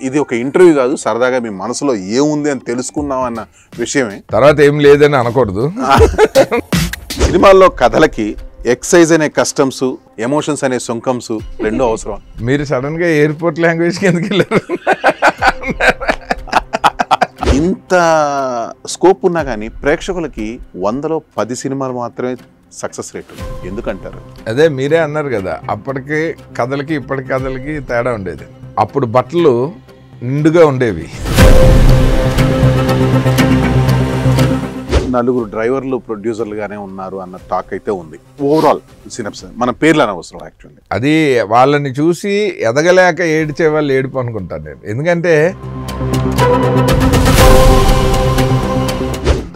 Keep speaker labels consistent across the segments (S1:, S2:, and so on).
S1: ఇది ఒక ఇంటర్వ్యూ కాదు, సరదాగా మీ మనసులో ఏముంది అని తెలుసుకుందాం అన్న విషయమే.
S2: తర్వాత ఏం లేదని అనకూడదు.
S1: సినిమాల్లో కథలకి ఎక్సైజ్ అనే కస్టమ్స్, ఎమోషన్స్ అనే సొంకమ్స్ రెండు అవసరం.
S2: మీరు సడన్ గా ఎయిర్పోర్ట్ లాంగ్వేజ్కి ఎందుకు వెళ్ళారు?
S1: ఇంత స్కోప్ ఉన్నా కానీ ప్రేక్షకులకి 100లో 10 సినిమాలు మాత్రమే సక్సెస్ రేట్ ఎందుకంటారు?
S2: అదే మీరే అన్నారు కదా, అప్పటికి కథలకి ఇప్పటి కథలకి తేడా ఉండేది. అప్పుడు బట్టలు నిండుగా ఉండేవి.
S1: నలుగురు డ్రైవర్లు ప్రొడ్యూసర్లుగానే ఉన్నారు అన్న టాక్ అయితే ఉంది. ఓవరాల్ సినిమాస్ మన పేర్లు అనవసరం యాక్చువల్లీ.
S2: అది వాళ్ళని చూసి ఎదగలేక ఏడ్చే వాళ్ళు ఏడుపు అనుకుంటాను నేను. ఎందుకంటే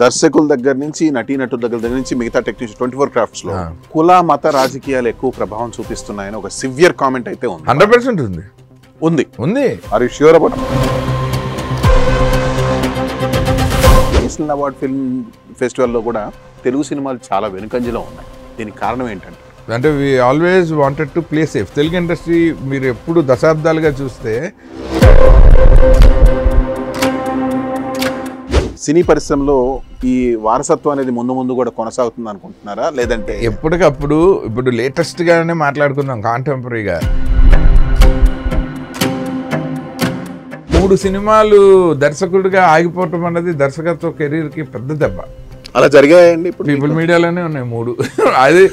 S1: దర్శకుల దగ్గర నుంచి నటీనటుల దగ్గర నుంచి మిగతా టెక్నీషియన్ 24 క్రాఫ్ట్స్ లో కుల మత రాజకీయాలు ఎక్కువ ప్రభావం చూపిస్తున్నాయని ఒక సివియర్ కామెంట్ అయితే ఉంది.
S2: 100% ఉంది.
S1: Are you sure about? National award film ఫెస్టివల్లో కూడా తెలుగు సినిమాలు చాలా వెనుకంజలో ఉన్నాయి. దీనికి కారణం ఏంటంటే
S2: అంటే we always wanted to play safe. Telugu industry మీరు ఎప్పుడు దశాబ్దాలుగా చూస్తే
S1: సినీ పరిశ్రమలో ఈ వారసత్వం అనేది ముందు కూడా కొనసాగుతుంది అనుకుంటున్నారా, లేదంటే
S2: ఎప్పటికప్పుడు ఇప్పుడు లేటెస్ట్ గానే మాట్లాడుకుందాం కాంటెంపరీగా 3 సినిమాలు దర్శకుడిగా ఆగిపోవటం అన్నది దర్శకత్వ కెరీర్ కి పెద్ద దెబ్బ.
S1: అలా జరిగాయండి. ఇప్పుడు
S2: పీపుల్ మీడియాలోనే ఉన్నాయి 3. అది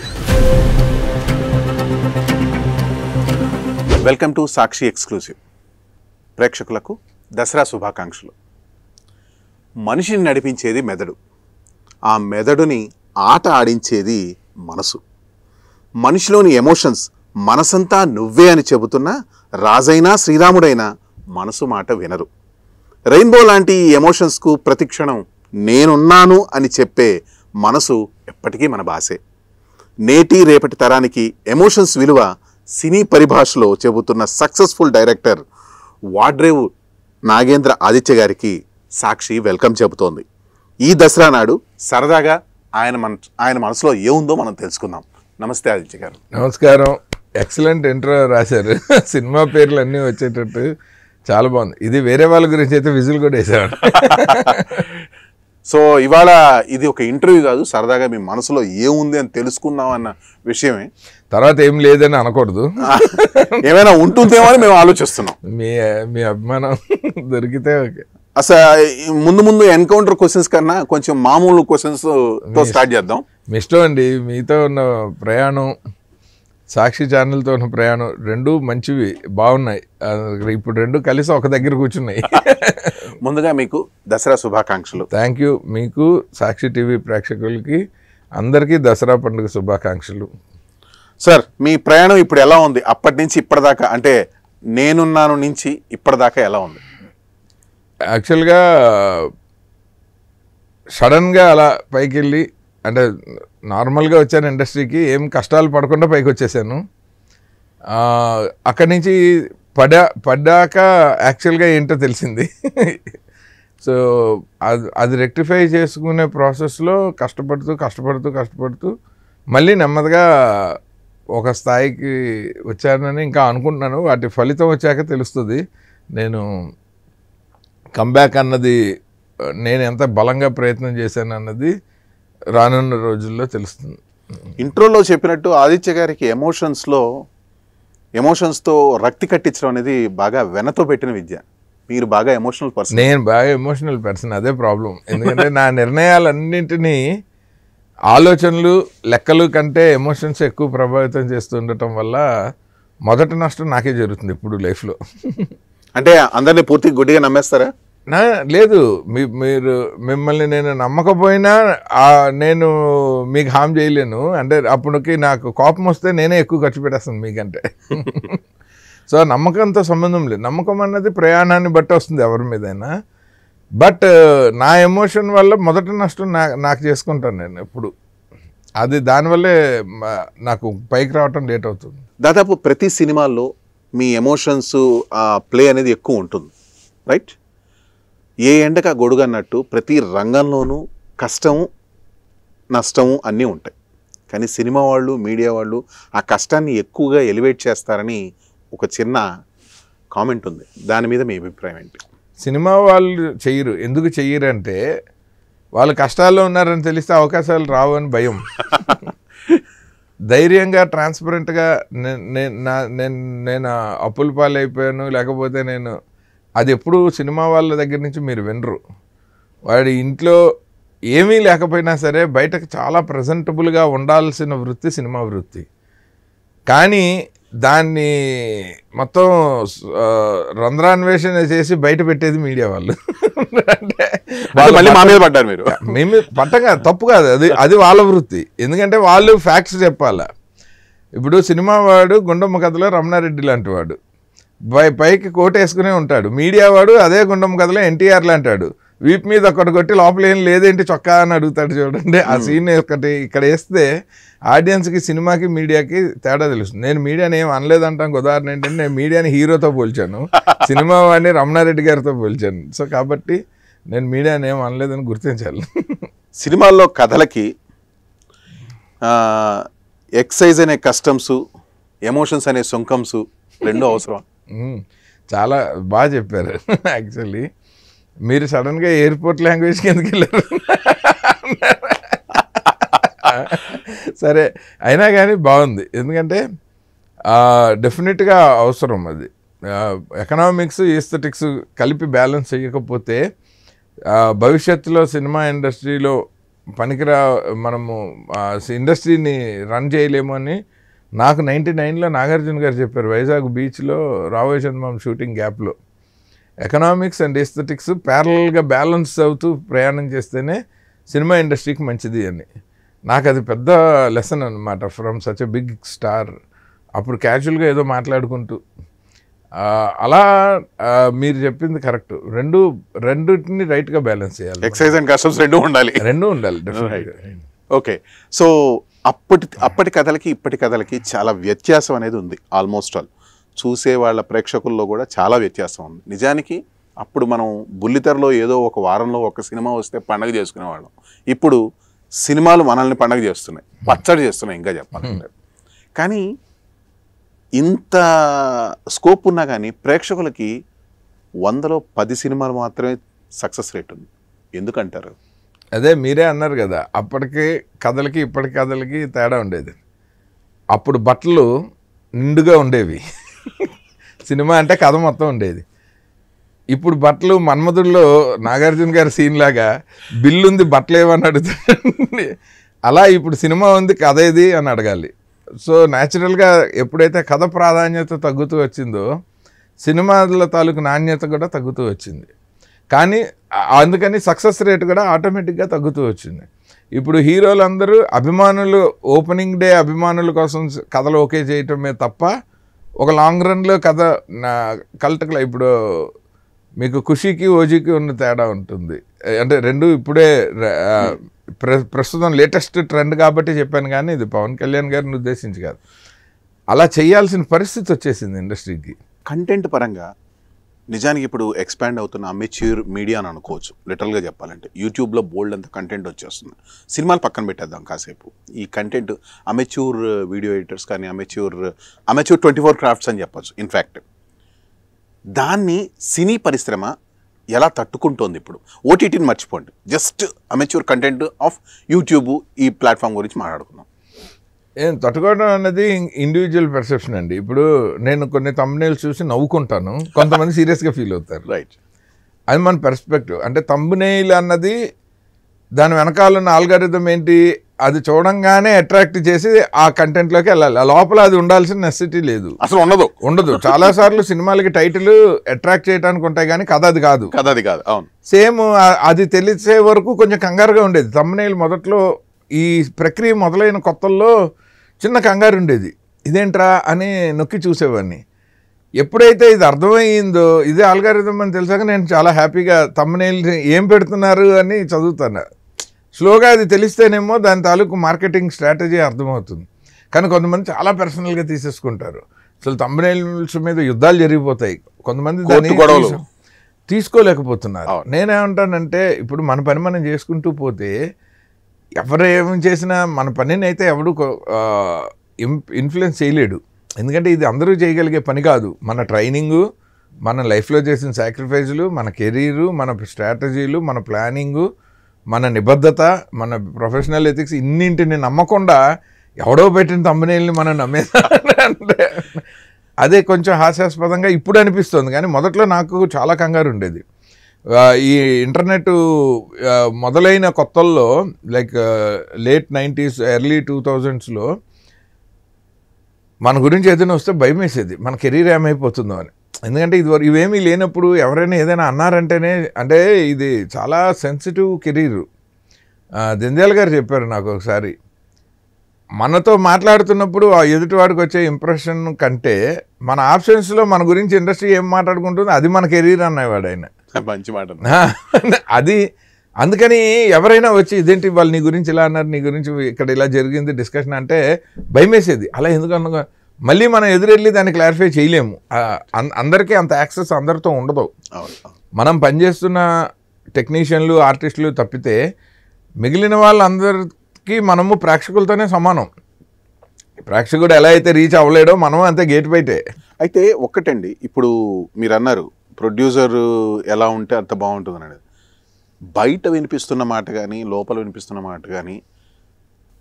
S1: వెల్కమ్ టు సాక్షి ఎక్స్క్లూసివ్. ప్రేక్షకులకు దసరా శుభాకాంక్షలు. మనిషిని నడిపించేది మెదడు, ఆ మెదడుని ఆట ఆడించేది మనసు. మనిషిలోని ఎమోషన్స్ మనసంతా నువ్వే అని చెబుతున్నా రాజైనా శ్రీరాముడైనా మనసు మాట వినరు. రెయిన్బో లాంటి ఈ ఎమోషన్స్కు ప్రతిక్షణం నేనున్నాను అని చెప్పే మనసు ఎప్పటికీ మన భాషే. నేటి రేపటి తరానికి ఎమోషన్స్ విలువ సినీ పరిభాషలో చెబుతున్న సక్సెస్ఫుల్ డైరెక్టర్ వాడ్రేవు నాగేంద్ర ఆదిత్య గారికి సాక్షి వెల్కమ్ చెబుతోంది. ఈ దసరా నాడు సరదాగా ఆయన మనసులో ఏముందో మనం తెలుసుకుందాం. నమస్తే ఆదిత్య గారు.
S2: నమస్కారం. ఎక్సలెంట్ ఇంట్రో రాశారు. సినిమా పేర్లు అన్నీ వచ్చేటట్టు చాలా బాగుంది. ఇది వేరే వాళ్ళ గురించి అయితే విజిల్ కూడా వేసాడు.
S1: సో ఇవాళ ఇది ఒక ఇంటర్వ్యూ కాదు, సరదాగా మీ మనసులో ఏముంది అని తెలుసుకుందాం అన్న విషయమే.
S2: తర్వాత ఏం లేదని అనకూడదు.
S1: ఏమైనా ఉంటుందేమో అని మేము ఆలోచిస్తున్నాం.
S2: మీ అభిమానం దొరికితే ఓకే.
S1: అసలు ముందు ఎన్కౌంటర్ క్వశ్చన్స్ కన్నా కొంచెం మామూలు క్వశ్చన్స్ తో స్టార్ట్ చేద్దాం.
S2: మీ ఇష్టం అండి. మీతో ఉన్న ప్రయాణం, సాక్షి ఛానల్తో ఉన్న ప్రయాణం రెండు మంచివి, బాగున్నాయి. ఇప్పుడు రెండు కలిసి ఒక దగ్గర కూర్చున్నాయి.
S1: ముందుగా మీకు దసరా శుభాకాంక్షలు.
S2: Thank you. మీకు సాక్షి టీవీ ప్రేక్షకులకి అందరికీ దసరా పండుగ శుభాకాంక్షలు.
S1: సార్, మీ ప్రయాణం ఇప్పుడు ఎలా ఉంది? అప్పటి నుంచి ఇప్పటిదాకా, అంటే నేనున్నాను నుంచి ఇప్పటిదాకా ఎలా ఉంది?
S2: యాక్చువల్గా సడన్గా అలా పైకి వెళ్ళి, అంటే నార్మల్గా వచ్చాను ఇండస్ట్రీకి, ఏం కష్టాలు పడకుండా పైకి వచ్చేసాను. అక్కడి నుంచి పడ్డాక యాక్చువల్గా ఏంటో తెలిసింది. సో అది రెక్టిఫై చేసుకునే ప్రాసెస్లో కష్టపడుతూ మళ్ళీ నెమ్మదిగా ఒక స్థాయికి వచ్చానని ఇంకా అనుకుంటున్నాను. వాటి ఫలితం వచ్చాక తెలుస్తుంది. నేను కంబ్యాక్ అన్నది నేను ఎంత బలంగా ప్రయత్నం చేశాను అన్నది రానున్న రోజుల్లో తెలుస్తుంది.
S1: ఇంట్రోలో చెప్పినట్టు ఆదిత్య గారికి ఎమోషన్స్తో రక్తి కట్టించడం అనేది బాగా వెనతో పెట్టిన విద్య. మీరు బాగా ఎమోషనల్ పర్సన్.
S2: నేను బాగా ఎమోషనల్ పర్సన్. అదే ప్రాబ్లం. ఎందుకంటే నా నిర్ణయాలన్నింటినీ ఆలోచనలు లెక్కలు కంటే ఎమోషన్స్ ఎక్కువ ప్రభావితం చేస్తుండటం వల్ల మొదటి నష్టం నాకే జరుగుతుంది ఇప్పుడు లైఫ్లో.
S1: అంటే అందరినీ పూర్తిగా గుడ్డిగా నమ్మేస్తారా?
S2: లేదు, మిమ్మల్ని నేను నమ్మకపోయినా నేను మీకు హామ్ చేయలేను. అంటే అప్పటికి నాకు కోపం వస్తే నేనే ఎక్కువ ఖర్చు పెట్టేస్తాను మీకంటే. సో నమ్మకంతో సంబంధం లేదు. నమ్మకం అన్నది ప్రయాణాన్ని బట్టి వస్తుంది ఎవరి మీదైనా. బట్ నా ఎమోషన్ వల్ల మొదటి నష్టం నాకు చేసుకుంటాను నేను ఎప్పుడు. అది దానివల్లే నాకు పైకి రావటం లేట్ అవుతుంది.
S1: దాదాపు ప్రతి సినిమాల్లో మీ ఎమోషన్స్ ప్లే అనేది ఎక్కువ ఉంటుంది, రైట్? ఏ ఎండక గొడుగు అన్నట్టు ప్రతి రంగంలోనూ కష్టము నష్టము అన్నీ ఉంటాయి. కానీ సినిమా వాళ్ళు, మీడియా వాళ్ళు ఆ కష్టాన్ని ఎక్కువగా ఎలివేట్ చేస్తారని ఒక చిన్న కామెంట్ ఉంది, దాని మీద మీ అభిప్రాయం ఏంటి?
S2: సినిమా వాళ్ళు చెయ్యరు. ఎందుకు చెయ్యరు అంటే వాళ్ళు కష్టాల్లో ఉన్నారని తెలిస్తే అవకాశాలు రావు అని భయం. ధైర్యంగా ట్రాన్స్పరెంట్గా నేను అప్పుల పాలైపోయాను, లేకపోతే నేను అది ఎప్పుడు సినిమా వాళ్ళ దగ్గర నుంచి మీరు వినరు. వాడి ఇంట్లో ఏమీ లేకపోయినా సరే బయటకు చాలా ప్రజెంటబుల్గా ఉండాల్సిన వృత్తి సినిమా వృత్తి. కానీ దాన్ని మొత్తం రంధ్రాన్వేషణ చేసి బయట పెట్టేది మీడియా వాళ్ళు. అంటే
S1: మళ్ళీ మా మీద పడ్డారు మీరు.
S2: మేము పట్టగా తప్పు కాదు, అది వాళ్ళ వృత్తి. ఎందుకంటే వాళ్ళు ఫ్యాక్ట్స్ చెప్పాలా. ఇప్పుడు సినిమా వాడు గుండమ్మ కథలో రమణారెడ్డి లాంటి వాడు పైకి కోట్ వేసుకునే ఉంటాడు. మీడియా వాడు అదే గుండమ్మ కథలో ఎన్టీఆర్ లాంటాడు, వీప్ మీద ఒకటి కొట్టి లోపల ఏం లేదేంటి చొక్కా అని అడుగుతాడు. చూడండి ఆ సీన్ ఒకటి ఇక్కడ వేస్తే ఆడియన్స్కి సినిమాకి మీడియాకి తేడా తెలుస్తుంది. నేను మీడియాని ఏం అనలేదంటాను. ఉదాహరణ ఏంటంటే నేను మీడియాని హీరోతో పోల్చాను, సినిమా వాడిని రమణారెడ్డి గారితో పోల్చాను. సో కాబట్టి నేను మీడియాని ఏం అనలేదని గుర్తించాలి.
S1: సినిమాల్లో కథలకి ఎక్సైజ్ అనే కస్టమ్స్, ఎమోషన్స్ అనే సుంకమ్స్ రెండు అవసరం.
S2: చాలా బాగా చెప్పారు. యాక్చువల్లీ మీరు సడన్గా ఎయిర్పోర్ట్ లాంగ్వేజ్కి ఎందుకు వెళ్ళారు? సరే అయినా కానీ బాగుంది. ఎందుకంటే డెఫినెట్గా అవసరం అది. ఎకనామిక్స్ ఈస్థెటిక్స్ కలిపి బ్యాలెన్స్ చేయకపోతే భవిష్యత్తులో సినిమా ఇండస్ట్రీలో మనము ఇండస్ట్రీని రన్ చేయలేము అని నాకు 99లో నాగార్జున గారు చెప్పారు. వైజాగ్ బీచ్లో రాబోయే చంద్రబాబు షూటింగ్ గ్యాప్లో ఎకనామిక్స్ అండ్ ఎస్థెటిక్స్ ప్యారలల్గా బ్యాలెన్స్ అవుతూ ప్రయాణం చేస్తేనే సినిమా ఇండస్ట్రీకి మంచిది అని. నాకు అది పెద్ద లెసన్ అనమాట from such a big star. అప్పుడు క్యాజువల్గా ఏదో మాట్లాడుకుంటూ అలా మీరు చెప్పింది కరెక్ట్. రెండుని రైట్గా బ్యాలెన్స్ చేయాలి.
S1: ఎక్సైజ్ అండ్ కస్టమ్స్ రెండూ ఉండాలి. ఓకే. సో అప్పటి కథలకి ఇప్పటి కథలకి చాలా వ్యత్యాసం అనేది ఉంది. ఆల్మోస్ట్ ఆల్ చూసే వాళ్ళ ప్రేక్షకుల్లో కూడా చాలా వ్యత్యాసం ఉంది. నిజానికి అప్పుడు మనం బుల్లితెరలో ఏదో ఒక వారంలో ఒక సినిమా వస్తే పండగ చేసుకునేవాళ్ళం. ఇప్పుడు సినిమాలు మనల్ని పండగ చేస్తున్నాయి, పచ్చడి చేస్తున్నాయి ఇంకా చెప్పాలంటే. కానీ ఇంత స్కోప్ ఉన్నా కానీ ప్రేక్షకులకి 100లో 10 సినిమాలు మాత్రమే సక్సెస్ రేట్ ఉంది. ఎందుకంటారు?
S2: అదే మీరే అన్నారు కదా, అప్పటికి కథలకి ఇప్పటి కథలకి తేడా ఉండేది. అప్పుడు బట్టలు నిండుగా ఉండేవి, సినిమా అంటే కథ మొత్తం ఉండేది. ఇప్పుడు బట్టలు మన్మధుల్లో నాగార్జున గారి సీన్ లాగా బిల్లుంది బట్టలు ఏమని అడుగుతాడు. అలా ఇప్పుడు సినిమా ఉంది కథ ఏది అని అడగాలి. సో న్యాచురల్గా ఎప్పుడైతే కథ ప్రాధాన్యత తగ్గుతూ వచ్చిందో సినిమాల తాలూకు నాణ్యత కూడా తగ్గుతూ వచ్చింది. కానీ అందుకని సక్సెస్ రేట్ కూడా ఆటోమేటిక్గా తగ్గుతూ వచ్చింది. ఇప్పుడు హీరోలందరూ అభిమానులు, ఓపెనింగ్ డే అభిమానుల కోసం కథలు ఓకే చేయటమే తప్ప ఒక లాంగ్ రన్లో కథ కల్టకల. ఇప్పుడు మీకు ఖుషీకి ఓజీకి ఉన్న తేడా ఉంటుంది. అంటే రెండు ఇప్పుడే ప్రస్తుతం లేటెస్ట్ ట్రెండ్ కాబట్టి చెప్పాను, కానీ ఇది పవన్ కళ్యాణ్ గారిని ఉద్దేశించి కాదు. అలా చేయాల్సిన పరిస్థితి వచ్చేసింది ఇండస్ట్రీకి.
S1: కంటెంట్ పరంగా నిజానికి ఇప్పుడు ఎక్స్పాండ్ అవుతున్న అమెచ్యూర్ మీడియా అని అనుకోవచ్చు. లిటరల్గా చెప్పాలంటే యూట్యూబ్లో బోల్డ్ అంత కంటెంట్ వచ్చేస్తుంది. సినిమాలు పక్కన పెట్టేద్దాం కాసేపు. ఈ కంటెంట్ అమెచ్యూర్ వీడియో ఎడిటర్స్ కానీ అమెచ్యూర్ 24 క్రాఫ్ట్స్ అని చెప్పచ్చు. ఇన్ఫ్యాక్ట్ దాన్ని సినీ పరిశ్రమ ఎలా తట్టుకుంటోంది ఇప్పుడు? ఓటీటీని మర్చిపోండి, just amateur content of YouTube ఈ ప్లాట్ఫామ్ గురించి మాట్లాడుకుందాం.
S2: తట్టుకోవడం అనేది ఇండివిజువల్ పర్సెప్షన్ అండి. ఇప్పుడు నేను కొన్ని థంబ్నెయిల్స్ చూసి నవ్వుకుంటాను, కొంతమంది సీరియస్గా ఫీల్ అవుతారు.
S1: రైట్,
S2: అది మన పర్స్పెక్టివ్. అంటే థంబ్నెయిల్ అన్నది దాని వెనకాల ఉన్న ఆల్గారిథం ఏంటి, అది చూడంగానే అట్రాక్ట్ చేసి ఆ కంటెంట్లోకి వెళ్ళాలి. ఆ లోపల అది ఉండాల్సిన నెసెసిటీ లేదు,
S1: అసలు ఉండదు.
S2: చాలాసార్లు సినిమాలకి టైటిల్ అట్రాక్ట్ చేయడానికి ఉంటాయి కానీ కథ అది కాదు.
S1: అవును.
S2: సేమ్ అది తెలిసే వరకు కొంచెం కంగారుగా ఉండేది. థంబ్నెయిల్ మొదట్లో ఈ ప్రక్రియ మొదలైన కొత్తల్లో చిన్న కంగారు ఉండేది, ఇదేంట్రా అని నొక్కి చూసేవాడిని. ఎప్పుడైతే ఇది అర్థమయ్యిందో, ఇదే ఆల్గారిథం అని తెలిసాక నేను చాలా హ్యాపీగా థంబ్నెయిల్ ఏం పెడుతున్నారు అని చదువుతాను. స్లోగా అది తెలిస్తేనేమో దాని తాలూకు మార్కెటింగ్ స్ట్రాటజీ అర్థమవుతుంది. కానీ కొంతమంది చాలా పర్సనల్గా తీసేసుకుంటారు. అసలు థంబ్నెయిల్స్ మీద యుద్ధాలు జరిగిపోతాయి. కొంతమంది దాన్ని తీసుకోలేకపోతున్నారు. నేనేమంటానంటే ఇప్పుడు మన పని మనం చేసుకుంటూ పోతే ఎవరు ఏమి చేసినా మన పనిని అయితే ఎవడు ఇన్ఫ్లుయెన్స్ చేయలేడు. ఎందుకంటే ఇది అందరూ చేయగలిగే పని కాదు. మన ట్రైనింగు, మన లైఫ్లో చేసిన సాక్రిఫైజులు, మన కెరీరు, మన స్ట్రాటజీలు, మన ప్లానింగు, మన నిబద్ధత, మన ప్రొఫెషనల్ ఎథిక్స్ ఇన్నింటిని నమ్మకుండా ఎవడో పెట్టిన తమ్మునేల్ని మనం నమ్మేదంటే అదే కొంచెం హాస్యాస్పదంగా ఇప్పుడు అనిపిస్తుంది. కానీ మొదట్లో నాకు చాలా కంగారు ఉండేది. ఈ ఇంటర్నెట్ మొదలైన కొత్తల్లో లైక్ లేట్ 90s ఎర్లీ 2000sలో మన గురించి ఏదైనా వస్తే భయం వేసేది, మన కెరీర్ ఏమైపోతుందో అని. ఎందుకంటే ఇవేమీ లేనప్పుడు ఎవరైనా ఏదైనా అన్నారంటేనే, అంటే ఇది చాలా సెన్సిటివ్ కెరీరు. జంధ్యాల గారు చెప్పారు నాకు ఒకసారి, మనతో మాట్లాడుతున్నప్పుడు ఆ ఎదుటివాడికి వచ్చే ఇంప్రెషన్ కంటే మన ఆప్షన్స్లో మన గురించి ఇండస్ట్రీ ఏం మాట్లాడుకుంటుందో అది మన కెరీర్ అన్నవాడు ఆయన.
S1: మంచి మాట.
S2: అది అందుకని ఎవరైనా వచ్చి ఇదేంటి వాళ్ళు నీ గురించి ఇలా అన్నారు, నీ గురించి ఇక్కడ ఇలా జరిగింది డిస్కషన్ అంటే భయం వేసేది. అలా ఎందుకన్నా మళ్ళీ మనం ఎదురెళ్ళి దాన్ని క్లారిఫై చేయలేము. అందరికీ అంత యాక్సెస్ అందరితో ఉండదు. మనం పనిచేస్తున్న టెక్నీషియన్లు, ఆర్టిస్టులు తప్పితే మిగిలిన వాళ్ళందరికీ మనము ప్రేక్షకులతోనే సమానం. ప్రేక్షకుడు ఎలా అయితే రీచ్ అవ్వలేడో మనం అంతే గేట్ బయటే.
S1: అయితే ఒక్కటండి, ఇప్పుడు మీరు అన్నారు ప్రొడ్యూసర్ ఎలా ఉంటే అంత బాగుంటుంది అనేది. బయట వినిపిస్తున్న మాట కానీ లోపల వినిపిస్తున్న మాట కానీ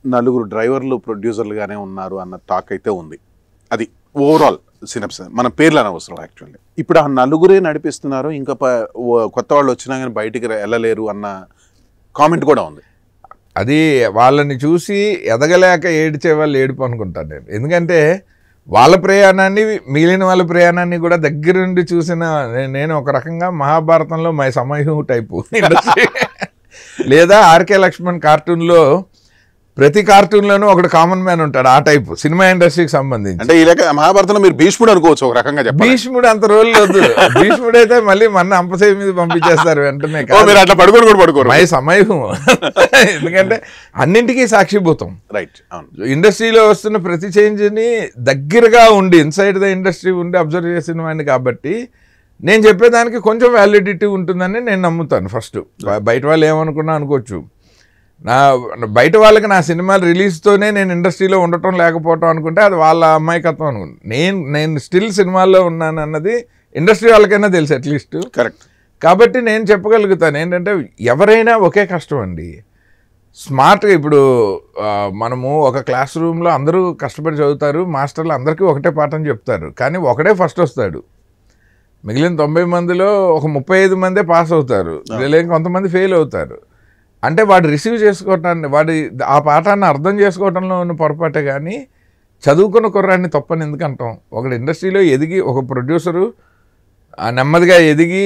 S1: నలుగురు డ్రైవర్లు ప్రొడ్యూసర్లుగానే ఉన్నారు అన్న టాక్ అయితే ఉంది. అది ఓవరాల్ సినప్స్, మన పేర్లు అనవసరం యాక్చువల్లీ. ఇప్పుడు ఆ నలుగురే నడిపిస్తున్నారు, ఇంకా కొత్త వాళ్ళు వచ్చినా కానీ బయటికి వెళ్ళలేరు అన్న కామెంట్ కూడా ఉంది.
S2: అది వాళ్ళని చూసి ఎదగలేక ఏడ్చే వాళ్ళు ఏడుపు అనుకుంటాను నేను. ఎందుకంటే వాళ్ళ ప్రయాణాన్ని, మిగిలిన వాళ్ళ ప్రయాణాన్ని కూడా దగ్గర నుండి చూసిన నేను ఒక రకంగా మహాభారతంలో మై సమయం టైపు లేదా ఆర్కే లక్ష్మణ్ కార్టూన్లో ప్రతి కార్టూన్లోనూ ఒకటి కామన్ మ్యాన్ ఉంటాడు, ఆ టైపు సినిమా ఇండస్ట్రీకి సంబంధించి.
S1: అంటే ఈ రకంగా మహాభారతంలో మీరు భీష్ముడు అనుకోవచ్చు ఒక రకంగా.
S2: భీష్ముడు అంత రోజులు వద్దు, భీష్ముడు అయితే మళ్ళీ మన అంపసేవి మీద పంపించేస్తారు వెంటనే.
S1: అట్లా పడుకోరు
S2: మై సమయం. ఎందుకంటే అన్నింటికీ సాక్షిభూతం.
S1: రైట్.
S2: ఇండస్ట్రీలో వస్తున్న ప్రతి చేంజ్ని దగ్గరగా ఉండి ఇన్సైడ్ ద ఇండస్ట్రీ ఉండి అబ్జర్వ్ చేసిన వాడిని కాబట్టి నేను చెప్పేదానికి కొంచెం వ్యాలిడిటీ ఉంటుందని నేను నమ్ముతాను. ఫస్ట్ బయట వాళ్ళు ఏమనుకున్నా అనుకోవచ్చు, బయట వాళ్ళకి నా సినిమాలు రిలీజ్తోనే నేను ఇండస్ట్రీలో ఉండటం లేకపోవటం అనుకుంటే అది వాళ్ళ అమాయకత్వం అనుకుంటా. నేను స్టిల్ సినిమాల్లో ఉన్నాను అన్నది ఇండస్ట్రీ వాళ్ళకైనా తెలుసు అట్లీస్ట్.
S1: కరెక్ట్.
S2: కాబట్టి నేను చెప్పగలుగుతాను ఏంటంటే ఎవరైనా ఒకే కష్టం అండి. స్మార్ట్గా ఇప్పుడు మనము ఒక క్లాస్ రూమ్లో అందరూ కష్టపడి చదువుతారు, మాస్టర్లు అందరికీ ఒకటే పాఠం చెప్తారు, కానీ ఒకడే ఫస్ట్ వస్తాడు. మిగిలిన 90 మందిలో ఒక 35 మందే పాస్ అవుతారు, లేదా కొంతమంది ఫెయిల్ అవుతారు. అంటే వాడు రిసీవ్ చేసుకోవటాన్ని, ఆ పాఠాన్ని అర్థం చేసుకోవడంలో ఉన్న పొరపాటే కానీ చదువుకున్న కుర్రాన్ని తప్పని ఎందుకంటాం. ఒకటి ఇండస్ట్రీలో ఎదిగి ఒక ప్రొడ్యూసరు నెమ్మదిగా ఎదిగి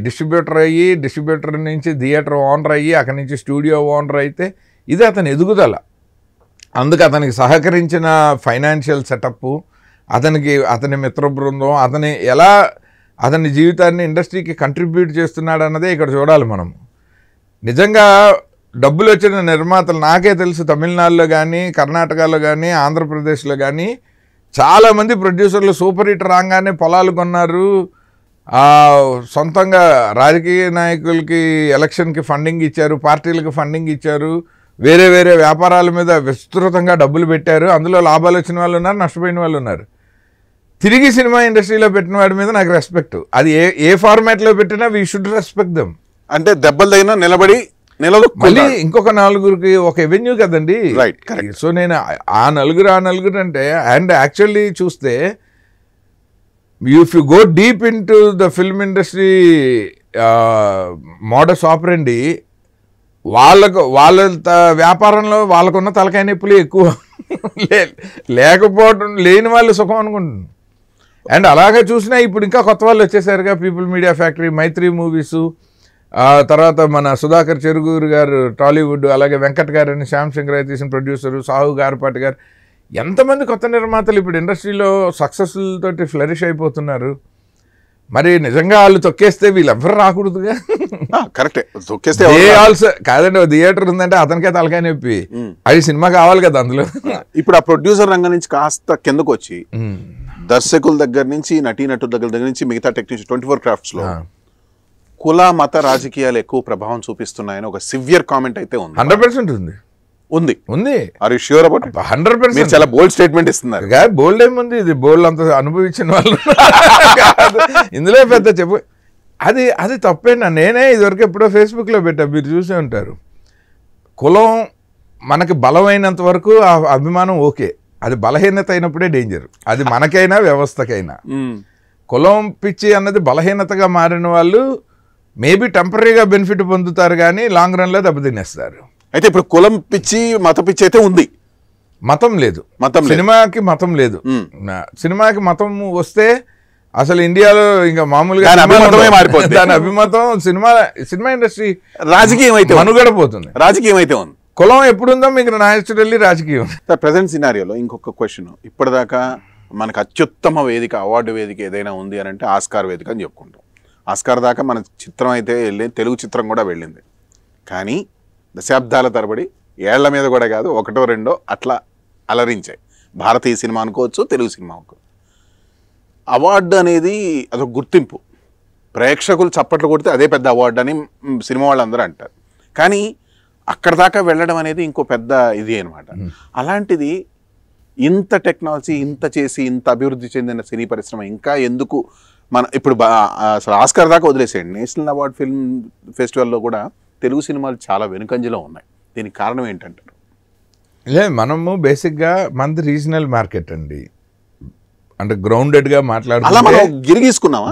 S2: డిస్ట్రిబ్యూటర్ అయ్యి, డిస్ట్రిబ్యూటర్ నుంచి థియేటర్ ఓనర్ అయ్యి, అక్కడి నుంచి స్టూడియో ఓనర్ అయితే ఇది అతని ఎదుగుదల. అందుకు అతనికి సహకరించిన ఫైనాన్షియల్ సెటప్, అతని మిత్ర బృందం, అతని జీవితాన్ని ఇండస్ట్రీకి కంట్రిబ్యూట్ చేస్తున్నాడు అన్నదే ఇక్కడ చూడాలి మనం. నిజంగా డబ్బులు వచ్చిన నిర్మాతలు నాకే తెలుసు, తమిళనాడులో కానీ, కర్ణాటకలో కానీ, ఆంధ్రప్రదేశ్లో కానీ చాలామంది ప్రొడ్యూసర్లు సూపర్ హిట్ రాగానే పొలాలు కొన్నారు, సొంతంగా రాజకీయ నాయకులకి ఎలక్షన్కి ఫండింగ్ ఇచ్చారు, పార్టీలకు ఫండింగ్ ఇచ్చారు, వేరే వేరే వ్యాపారాల మీద విస్తృతంగా డబ్బులు పెట్టారు. అందులో లాభాలు వచ్చిన వాళ్ళు ఉన్నారు, నష్టపోయిన వాళ్ళు ఉన్నారు. తిరిగి సినిమా ఇండస్ట్రీలో పెట్టిన వాడి మీద నాకు రెస్పెక్ట్. అది ఏ ఫార్మాట్లో పెట్టినా వీ షుడ్ రెస్పెక్ట్ దెమ్.
S1: అంటే దెబ్బలు తగిన నిలబడి
S2: మళ్ళీ ఇంకొక నలుగురికి ఒక ఎవెన్యూ కదండి. సో నేను ఆ నలుగురు అంటే, అండ్ యాక్చువల్లీ చూస్తే if you go deep in to the film industry modus ఆపరండి, వాళ్ళ వ్యాపారంలో వాళ్ళకున్న తలకాయ నొప్పులు ఎక్కువ, లేకపోవడం లేని వాళ్ళు సుఖం అనుకుంటున్నాను. అండ్ అలాగే చూసినా ఇప్పుడు ఇంకా కొత్త వాళ్ళు వచ్చేసారుగా, పీపుల్ మీడియా ఫ్యాక్టరీ, మైత్రి మూవీసు, తర్వాత మన సుధాకర్ చెరుగూరు గారు టాలీవుడ్, అలాగే వెంకట్ గారు అని శ్యామ్ సింగరాయ్ తీసిన ప్రొడ్యూసరు, సాహు గారపాటి గారు, ఎంతమంది కొత్త నిర్మాతలు ఇప్పుడు ఇండస్ట్రీలో సక్సెస్ఫుల్ తోటి ఫ్లరిష్ అయిపోతున్నారు. మరి నిజంగా వాళ్ళు తొక్కేస్తే వీళ్ళు ఎవ్వరు రాకూడదుగా.
S1: కరెక్టే, తొక్కేస్తే
S2: ఆల్సో కాదండి. థియేటర్ ఉందంటే అతనికే తలకాయ నొప్పి, అది సినిమా కావాలి కదా అందులో.
S1: ఇప్పుడు ఆ ప్రొడ్యూసర్ రంగం నుంచి కాస్త కిందకు వచ్చి దర్శకుల దగ్గర నుంచి, నటీనటుల దగ్గర నుంచి మిగతా టెక్నీషియన్ 24 క్రాఫ్ట్స్లో కుల మత రాజకీయాలు ఎక్కువ ప్రభావం చూపిస్తున్నాయని ఒక సివియర్ కామెంట్ అయితే ఉంది.
S2: 100% ఉంది.
S1: ఉంది.
S2: Are
S1: you sure about
S2: 100%?
S1: చాలా బోల్డ్ స్టేట్మెంట్ ఇస్తున్నారు.
S2: బోల్డ్ ఏముంది, ఇది బోల్డ్ అంత అనుభవించిన వాళ్ళు ఇందులో పెద్ద చెప్పు. అది తప్పేనా? నేనే ఇదివరకు ఎప్పుడో ఫేస్బుక్లో పెట్టా, మీరు చూసే ఉంటారు. కులం మనకి బలమైనంత వరకు ఆ అభిమానం ఓకే, అది బలహీనత అయినప్పుడే డేంజర్. అది మనకైనా వ్యవస్థకైనా. కులం పిచ్చి అన్నది బలహీనతగా మారిన వాళ్ళు మేబీ టెంపరీగా బెనిఫిట్ పొందుతారు కానీ లాంగ్ రన్లో దెబ్బతినేస్తారు.
S1: అయితే ఇప్పుడు కులం పిచ్చి మత పిచ్చి అయితే ఉంది,
S2: మతం లేదు. సినిమాకి మతం లేదు. సినిమాకి మతం వస్తే అసలు ఇండియాలో ఇంకా మామూలుగా
S1: మారిపోతుంది.
S2: దాని అభిమతం సినిమా ఇండస్ట్రీ
S1: రాజకీయం అయితే
S2: మనుగడ పోతుంది.
S1: రాజకీయం అయితే ఉంది.
S2: కులం ఎప్పుడుందో మీకు న్యాచురల్లీ రాజకీయం.
S1: ప్రజెంట్ సినారియోలో ఇంకొక క్వశ్చన్, ఇప్పటిదాకా మనకు అత్యుత్తమ వేదిక, అవార్డు వేదిక ఏదైనా ఉంది అని అంటే ఆస్కార్ వేదిక అని చెప్పుకుంటాం. ఆస్కార్ దాకా మన చిత్రం అయితే వెళ్ళింది, తెలుగు చిత్రం కూడా వెళ్ళింది. కానీ దశాబ్దాల తరబడి ఏళ్ల మీద కూడా కాదు, ఒకటో రెండో అట్లా అలరించాయి. భారతీయ సినిమా అనుకోవచ్చు, తెలుగు సినిమా అనుకోవచ్చు. అవార్డు అనేది అదొక గుర్తింపు, ప్రేక్షకులు చప్పట్లు కొడితే అదే పెద్ద అవార్డు అని సినిమా వాళ్ళందరూ అంటారు. కానీ అక్కడ దాకా వెళ్ళడం అనేది ఇంకో పెద్ద ఇది అనమాట. అలాంటిది ఇంత టెక్నాలజీ ఇంత చేసి ఇంత అభివృద్ధి చెందిన సినీ పరిశ్రమ ఇంకా ఎందుకు మన ఇప్పుడు అసలు ఆస్కార్ దాకా వదిలేసేయండి, నేషనల్ అవార్డ్ ఫిల్మ్ ఫెస్టివల్లో కూడా తెలుగు సినిమాలు చాలా వెనుకంజలో ఉన్నాయి. దీనికి కారణం ఏంటంటారు?
S2: మనము బేసిక్గా మనది రీజనల్ మార్కెట్ అండి, అంటే గ్రౌండెడ్గా మాట్లాడుకుంటే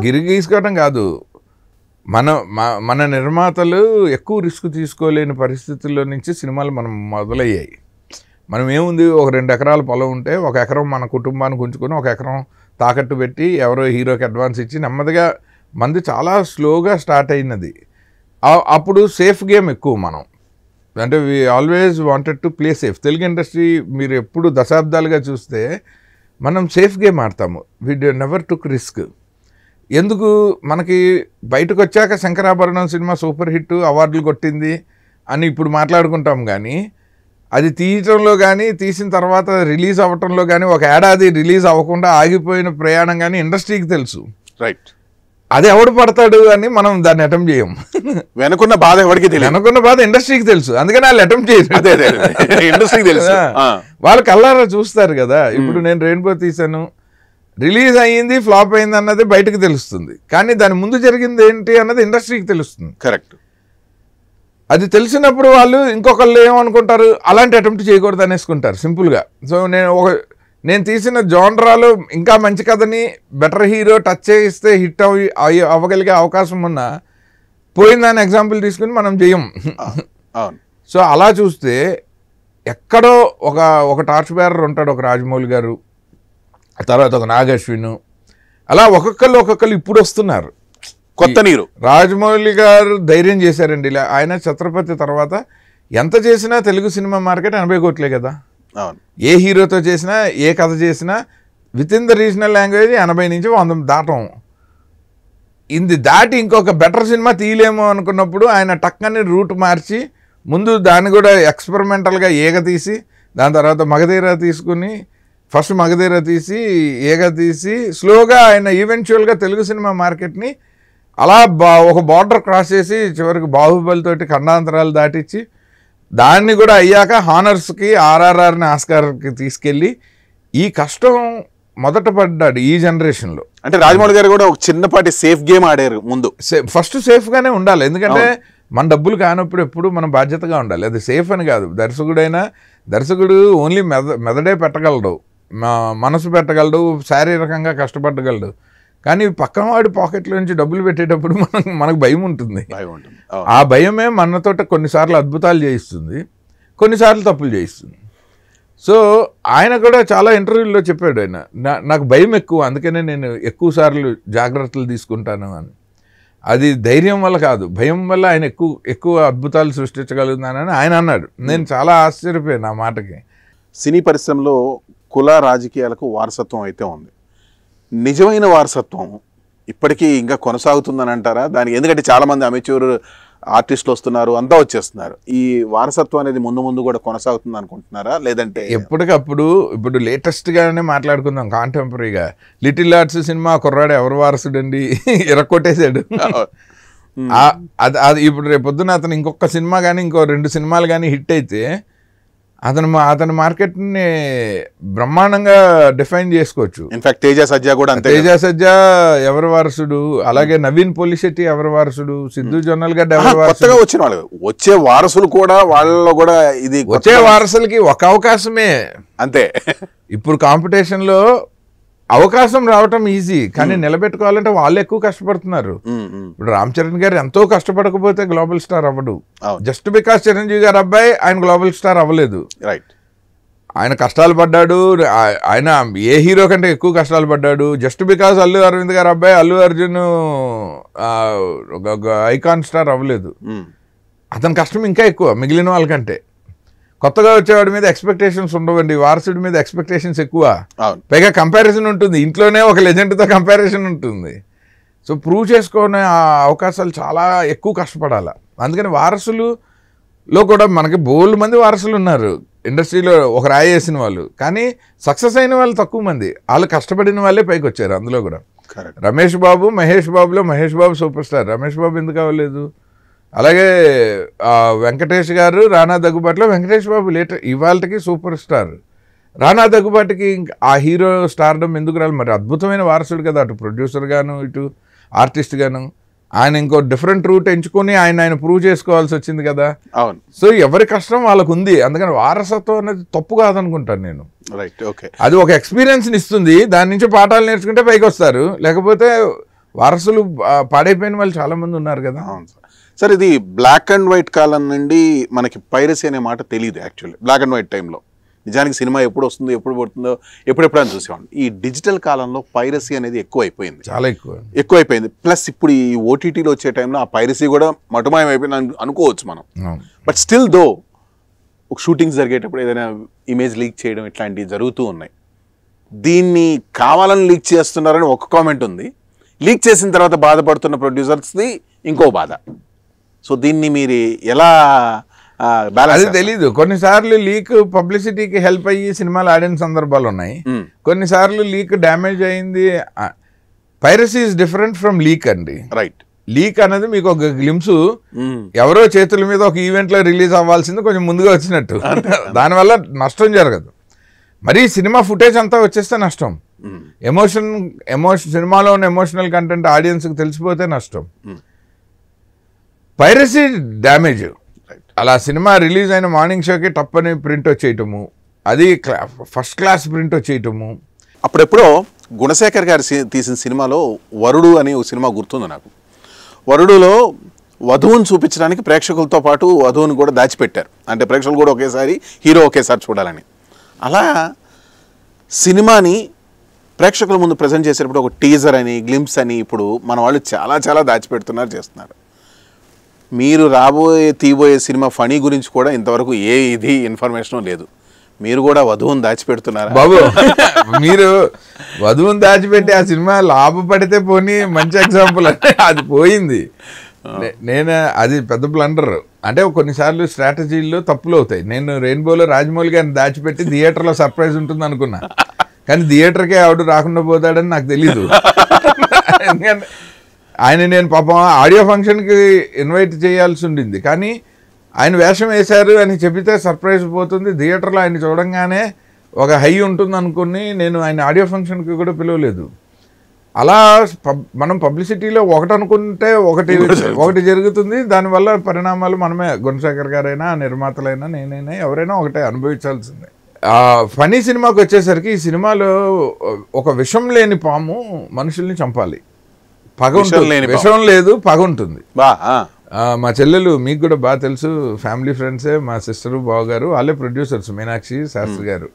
S2: గిరిగీసుకోవడం కాదు. మన నిర్మాతలు ఎక్కువ రిస్క్ తీసుకోలేని పరిస్థితుల్లో నుంచి సినిమాలు మనం మొదలయ్యాయి. మనం ఏముంది, ఒక 2 ఎకరాల పొలం ఉంటే 1 ఎకరం మన కుటుంబానికి ఉంచుకొని 1 ఎకరం తాకట్టు పెట్టి ఎవరో హీరోకి అడ్వాన్స్ ఇచ్చి నెమ్మదిగా మంది చాలా స్లోగా స్టార్ట్ అయినది. అప్పుడు సేఫ్ గేమ్ ఎక్కువ. మనం అంటే we always wanted to play safe. Telugu industry మీరు ఎప్పుడు దశాబ్దాలుగా చూస్తే మనం సేఫ్ గేమ్ ఆడతాము. We never took risk. ఎందుకు, మనకి బయటకు వచ్చాక శంకరాభరణం సినిమా సూపర్ హిట్, అవార్డులు కొట్టింది అని ఇప్పుడు మాట్లాడుకుంటాం. కానీ అది తీయటంలో కానీ తీసిన తర్వాత రిలీజ్ అవ్వటంలో కానీ 1 ఏడాది రిలీజ్ అవ్వకుండా ఆగిపోయిన ప్రయాణం కానీ ఇండస్ట్రీకి తెలుసు.
S1: రైట్.
S2: అది ఎవడు పడతాడు అని మనం దాన్ని అటెంప్ట్ చేయం.
S1: వెనుకున్న బాధ ఎవరికి తెలియదు,
S2: వెనుకున్న బాధ ఇండస్ట్రీకి తెలుసు, అందుకని వాళ్ళు అటెంప్ట్ చేయరు.
S1: ఇండస్ట్రీకి తెలుసు,
S2: వాళ్ళు కళ్ళారా చూస్తారు కదా. ఇప్పుడు నేను రెయిన్బో తీశాను, రిలీజ్ అయ్యింది, ఫ్లాప్ అయింది అన్నది బయటకు తెలుస్తుంది, కానీ దాని ముందు జరిగింది ఏంటి అన్నది ఇండస్ట్రీకి తెలుస్తుంది.
S1: కరెక్ట్.
S2: అది తెలిసినప్పుడు వాళ్ళు ఇంకొకళ్ళు ఏమనుకుంటారు, అలాంటి అటెంప్ట్ చేయకూడదు అనేసుకుంటారు సింపుల్గా. సో నేను తీసిన జోనరాలు ఇంకా మంచి కథని బెటర్ హీరో టచ్ చేయిస్తే హిట్ అవ్వగలిగే అవకాశం ఉన్నా పోయిందని ఎగ్జాంపుల్ తీసుకుని మనం చేయం. సో అలా చూస్తే ఎక్కడో ఒక టార్చ్ బేరర్ ఉంటాడు, ఒక రాజమౌళి గారు, తర్వాత ఒక నాగశ్విన్, అలా ఒక్కొక్కరు ఇప్పుడు వస్తున్నారు.
S1: కొత్త నీరు.
S2: రాజమౌళి గారు ధైర్యం చేశారండి. ఇలా ఆయన ఛత్రపతి తర్వాత ఎంత చేసినా తెలుగు సినిమా మార్కెట్ 80 కోట్లే కదా. ఏ హీరోతో చేసినా ఏ కథ చేసినా with in the regional language 80 నుంచి 100 దాటం. ఇది దాటి ఇంకొక బెటర్ సినిమా తీయలేము అనుకున్నప్పుడు ఆయన టక్కని రూట్ మార్చి ముందు దాన్ని కూడా ఎక్స్పెరిమెంటల్గా ఏగ తీసి దాని తర్వాత మగధీర తీసుకుని ఫస్ట్ మగధీర తీసి ఏగ తీసి స్లోగా ఆయన ఈవెన్చువల్గా తెలుగు సినిమా మార్కెట్ని అలా ఒక బార్డర్ క్రాస్ చేసి చివరికి బాహుబలితోటి ఖండాంతరాలు దాటించి దాన్ని కూడా అయ్యాక హానర్స్కి ఆర్ఆర్ఆర్ని ఆస్కార్కి తీసుకెళ్ళి ఈ కష్టం మొదట పడ్డాడు ఈ జనరేషన్లో.
S1: అంటే రాజమౌళి గారు కూడా ఒక చిన్నపాటి సేఫ్ గేమ్ ఆడారు ముందు.
S2: ఫస్ట్ సేఫ్గానే ఉండాలి, ఎందుకంటే మన డబ్బులు కానప్పుడు ఎప్పుడు మనం బాధ్యతగా ఉండాలి. అది సేఫ్ అని కాదు. దర్శకుడు ఓన్లీ మెదడే పెట్టగలడు, మనసు పెట్టగలడు, శారీరకంగా కష్టపడగలడు. కానీ పక్కన వాడి పాకెట్లో నుంచి డబ్బులు పెట్టేటప్పుడు మనకు భయం ఉంటుంది. ఆ భయమే మనతో కొన్నిసార్లు అద్భుతాలు చేయిస్తుంది, కొన్నిసార్లు తప్పులు చేయిస్తుంది. సో ఆయన కూడా చాలా ఇంటర్వ్యూల్లో చెప్పాడు, ఆయన నాకు భయం ఎక్కువ, అందుకనే నేను ఎక్కువ సార్లు జాగ్రత్తలు తీసుకుంటాను అని. అది ధైర్యం వల్ల కాదు, భయం వల్ల ఆయన ఎక్కువ అద్భుతాలు సృష్టించగలుగుతానని ఆయన అన్నాడు. నేను చాలా ఆశ్చర్యపోయాను ఆ మాటకి.
S1: సినీ పరిశ్రమలో కుల రాజకీయాలకు వారసత్వం అయితే ఉంది. నిజమైన వారసత్వం ఇప్పటికీ ఇంకా కొనసాగుతుందని అంటారా దానికి? ఎందుకంటే చాలామంది అమెచ్యూర్ ఆర్టిస్టులు వస్తున్నారు, అంతా వచ్చేస్తున్నారు. ఈ వారసత్వం అనేది ముందు కూడా కొనసాగుతుంది అనుకుంటున్నారా, లేదంటే
S2: ఎప్పటికప్పుడు? ఇప్పుడు లేటెస్ట్గానే మాట్లాడుకుందాం కాంటెంపరీగా. లిటిల్ ఆర్ట్స్ సినిమా కుర్రాడు ఎవరు వారసుడండి, ఇరక్కొట్టేశాడు. అది ఇప్పుడు రేపొద్దున అతను ఇంకొక సినిమా కానీ ఇంకో 2 సినిమాలు కానీ హిట్ అయితే అతని మార్కెట్ని బ్రహ్మాండంగా డిఫైన్ చేసుకోవచ్చు.
S1: ఇన్ఫాక్ట్ తేజ సజ్జా కూడా అంతే.
S2: తేజ సజ్జా ఎవరి వారసుడు, అలాగే నవీన్ పోలిశెట్టి ఎవరి వారసుడు, సిద్ధు జొన్నల్ గడ్డ ఎవరి వారసుడు,
S1: కొత్తగా వచ్చిన వాళ్ళు, వచ్చే వారసులు కూడా వాళ్ళలో కూడా ఇది
S2: వచ్చే వారసులకి ఒక అవకాశమే
S1: అంతే.
S2: ఇప్పుడు కాంపిటీషన్లో అవకాశం రావటం ఈజీ, కానీ నిలబెట్టుకోవాలంటే వాళ్ళు ఎక్కువ కష్టపడుతున్నారు. ఇప్పుడు రామ్ చరణ్ గారు ఎంతో కష్టపడకపోతే గ్లోబల్ స్టార్ అవ్వడు. జస్ట్ బికాస్ చిరంజీవి గారు అబ్బాయి ఆయన గ్లోబల్ స్టార్ అవ్వలేదు.
S1: రైట్,
S2: ఆయన కష్టాలు పడ్డాడు, ఆయన ఏ హీరో కంటే ఎక్కువ కష్టాలు పడ్డాడు. జస్ట్ బికాస్ అల్లు అరవింద్ గారు అబ్బాయి అల్లు అర్జున్ ఐకాన్ స్టార్ అవ్వలేదు. అతని కష్టం ఇంకా ఎక్కువ మిగిలిన వాళ్ళకంటే. కొత్తగా వచ్చేవాడి మీద ఎక్స్పెక్టేషన్స్ ఉండవండి, వారసుడి మీద ఎక్స్పెక్టేషన్స్ ఎక్కువ. పైగా కంపారిజన్ ఉంటుంది, ఇంట్లోనే ఒక లెజెండ్తో కంపారిజన్ ఉంటుంది. సో ప్రూవ్ చేసుకునే అవకాశాలు చాలా ఎక్కువ కష్టపడాలి. అందుకని వారసులలో కూడా మనకి బోల్డ్ మంది వారసులు ఉన్నారు ఇండస్ట్రీలో, ఒక రాయి వేసిన వాళ్ళు. కానీ సక్సెస్ అయిన వాళ్ళు తక్కువ మంది, వాళ్ళు కష్టపడిన వాళ్ళే పైకి వచ్చారు. అందులో కూడా రమేష్ బాబు, మహేష్ బాబులో మహేష్ బాబు సూపర్ స్టార్, రమేష్ బాబు ఎందుకు అవ్వలేదు? అలాగే వెంకటేష్ గారు రానా దగ్గుబాటులో వెంకటేష్ బాబు ఇవాళకి సూపర్ స్టార్. రానా దగ్గుబాటుకి ఆ హీరో స్టార్డమ్ ఎందుకు రాలి? మరి అద్భుతమైన వారసుడు కదా, అటు ప్రొడ్యూసర్ గాను ఇటు ఆర్టిస్ట్ గాను. ఆయన ఇంకో డిఫరెంట్ రూట్ ఎంచుకొని ఆయన ప్రూవ్ చేసుకోవాల్సి వచ్చింది కదా.
S1: అవును.
S2: సో ఎవరి కష్టం వాళ్ళకు ఉంది. అందుకని వారసత్వం అనేది తప్పు కాదనుకుంటాను నేను.
S1: Right, okay.
S2: అది ఒక ఎక్స్పీరియన్స్ని ఇస్తుంది, దాని నుంచి పాఠాలు నేర్చుకుంటే పైకి వస్తారు. లేకపోతే వారసులు పాడైపోయిన వాళ్ళు చాలా మంది ఉన్నారు కదా.
S1: సార్, ఇది బ్లాక్ అండ్ వైట్ కాలం నుండి మనకి పైరసీ అనే మాట తెలియదు. యాక్చువల్లీ బ్లాక్ అండ్ వైట్ టైంలో నిజానికి సినిమా ఎప్పుడు వస్తుందో ఎప్పుడు పడుతుందో ఎప్పుడెప్పుడు అని చూసేవాడిని. ఈ డిజిటల్ కాలంలో పైరసీ అనేది ఎక్కువ అయిపోయింది, చాలా ఎక్కువ అయిపోయింది. ప్లస్ ఇప్పుడు ఈ ఓటీటీలో వచ్చే టైంలో ఆ పైరసీ కూడా మటుమాయం అయిపోయింది అనుకోవచ్చు మనం. బట్ స్టిల్ దో ఒక షూటింగ్స్ జరిగేటప్పుడు ఏదైనా ఇమేజ్ లీక్ చేయడం ఇట్లాంటివి జరుగుతూ ఉన్నాయి. దీన్ని కావాలని లీక్ చేస్తున్నారని ఒక కామెంట్ ఉంది, లీక్ చేసిన తర్వాత బాధపడుతున్న ప్రొడ్యూసర్స్ది ఇంకో బాధ. సో దీన్ని మీరు ఎలా
S2: అది తెలీదు. కొన్నిసార్లు లీక్ పబ్లిసిటీకి హెల్ప్ అయ్యి సినిమాలు ఆడిన సందర్భాలు ఉన్నాయి, కొన్నిసార్లు లీక్ డ్యామేజ్ అయింది. Piracy is different from leak అండి.
S1: రైట్,
S2: లీక్ అనేది మీకు ఒక గ్లిమ్స్, ఎవరో చేతుల మీద ఒక ఈవెంట్లో రిలీజ్ అవ్వాల్సింది కొంచెం ముందుగా వచ్చినట్టు, దానివల్ల నష్టం జరగదు. మరి సినిమా ఫుటేజ్ అంతా వచ్చేస్తే నష్టం. సినిమాలో ఉన్న ఎమోషనల్ కంటెంట్ ఆడియన్స్కి తెలిసిపోతే నష్టం. Piracy damage. అలా సినిమా రిలీజ్ అయిన మార్నింగ్ షోకి టప్పని ప్రింట్ వచ్చేయటము, అది ఫస్ట్ క్లాస్ ప్రింట్ వచ్చేయటము.
S1: అప్పుడెప్పుడో గుణశేఖర్ గారు తీసిన సినిమాలో వరుడు అని ఒక సినిమా గుర్తుంది నాకు. వరుడులో వధువుని చూపించడానికి ప్రేక్షకులతో పాటు వధువుని కూడా దాచిపెట్టారు, అంటే ప్రేక్షకులు కూడా ఒకేసారి హీరో ఒకేసారి చూడాలని. అలా సినిమాని ప్రేక్షకుల ముందు ప్రజెంట్ చేసేటప్పుడు ఒక టీజర్ అని, గ్లింప్స్ అని ఇప్పుడు మన వాళ్ళు చాలా చాలా దాచిపెడుతున్నారు, చేస్తున్నారు. మీరు తీయబోయే సినిమా ఫనీ గురించి కూడా ఇంతవరకు ఇది ఇన్ఫర్మేషన్ లేదు. మీరు కూడా వధువుని దాచిపెడుతున్నారా
S2: బాబు? మీరు వధువుని దాచిపెట్టి ఆ సినిమా లాభపడితే పోనీ మంచి ఎగ్జాంపుల్ అంటే అది పోయింది. నేను అది పెద్ద బ్లండర్. అంటే కొన్నిసార్లు స్ట్రాటజీల్లో తప్పులు అవుతాయి. నేను రెయిన్బోలో రాజమౌళి గారిని దాచిపెట్టి థియేటర్లో సర్ప్రైజ్ ఉంటుంది అనుకున్నా, కానీ థియేటర్కే ఆవిడ రాకుండా పోతాడని నాకు తెలీదు. ఎందుకంటే నేను పాపం ఆడియో ఫంక్షన్కి ఇన్వైట్ చేయాల్సి ఉండింది, కానీ ఆయన వేషం వేశారు అని చెబితే సర్ప్రైజ్ పోతుంది. థియేటర్లో ఆయన చూడంగానే ఒక హై ఉంటుంది అనుకుని నేను ఆయన ఆడియో ఫంక్షన్కి కూడా పిలవలేదు. అలా మనం పబ్లిసిటీలో ఒకటి అనుకుంటే ఒకటి జరుగుతుంది. దానివల్ల పరిణామాలు మనమే, గుణశేఖర్ గారైనా నిర్మాతలైనా నేనైనా ఎవరైనా ఒకటే అనుభవించాల్సిందే. ఫనీ సినిమాకి వచ్చేసరికి ఈ సినిమాలో ఒక విషం లేని పాము మనుషుల్ని చంపాలి. పగ ఉంటుంది, విషం లేదు, పగ ఉంటుంది. మా చెల్లెలు మీకు కూడా బాగా తెలుసు, ఫ్యామిలీ ఫ్రెండ్సే, మా సిస్టరు బావగారు, వాళ్ళే ప్రొడ్యూసర్స్, మీనాక్షి శాస్త్రి గారు.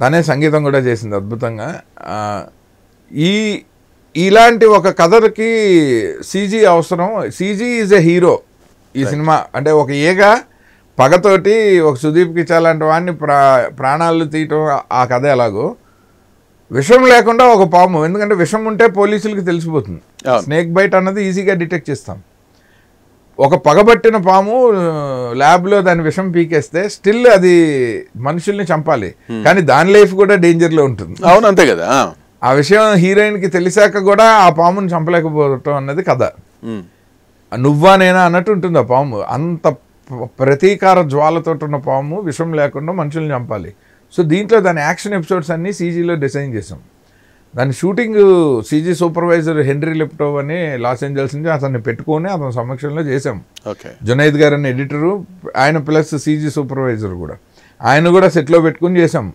S2: తనే సంగీతం కూడా చేసింది అద్భుతంగా. ఇలాంటి ఒక కథకి సీజీ అవసరం. సీజీ ఈజ్ ఎ హీరో ఈ సినిమా. అంటే ఒక ఏగా పగతోటి ఒక సుదీప్ కిచా లాంటి వాడిని ప్రాణాలు తీయటం ఆ కథ ఎలాగో, విషం లేకుండా ఒక పాము. ఎందుకంటే విషం ఉంటే పోలీసులకి తెలిసిపోతుంది. స్నేక్ బైట్ అన్నది ఈజీగా డిటెక్ట్ చేస్తాం. ఒక పగబట్టిన పాము ల్యాబ్లో దాని విషం పీకేస్తే స్టిల్ అది మనుషుల్ని చంపాలి, కానీ దాని లైఫ్ కూడా డేంజర్లో ఉంటుంది.
S1: అవును, అంతే కదా.
S2: ఆ విషయం హీరోయిన్కి తెలిసాక కూడా ఆ పాముని చంపలేకపోవటం అన్నది కథ. నువ్వా నేనా అన్నట్టు ఉంటుంది ఆ పాము. అంత ప్రతీకార జ్వాలతో ఉన్న పాము విషం లేకుండా మనుషుల్ని చంపాలి. సో దీంట్లో దాని యాక్షన్ ఎపిసోడ్స్ అన్నీ సీజీలో డిజైన్ చేసాం. దాని షూటింగ్ సీజీ సూపర్వైజర్ హెన్రీ లెప్టోవ్ అని లాస్ ఏంజల్స్ నుంచి అతన్ని పెట్టుకొని అతని సమక్షంలో చేసాం. జునైద్ గారు అని ఎడిటరు, ఆయన ప్లస్ సీజీ సూపర్వైజర్ కూడా, ఆయన కూడా సెట్లో పెట్టుకుని చేసాం.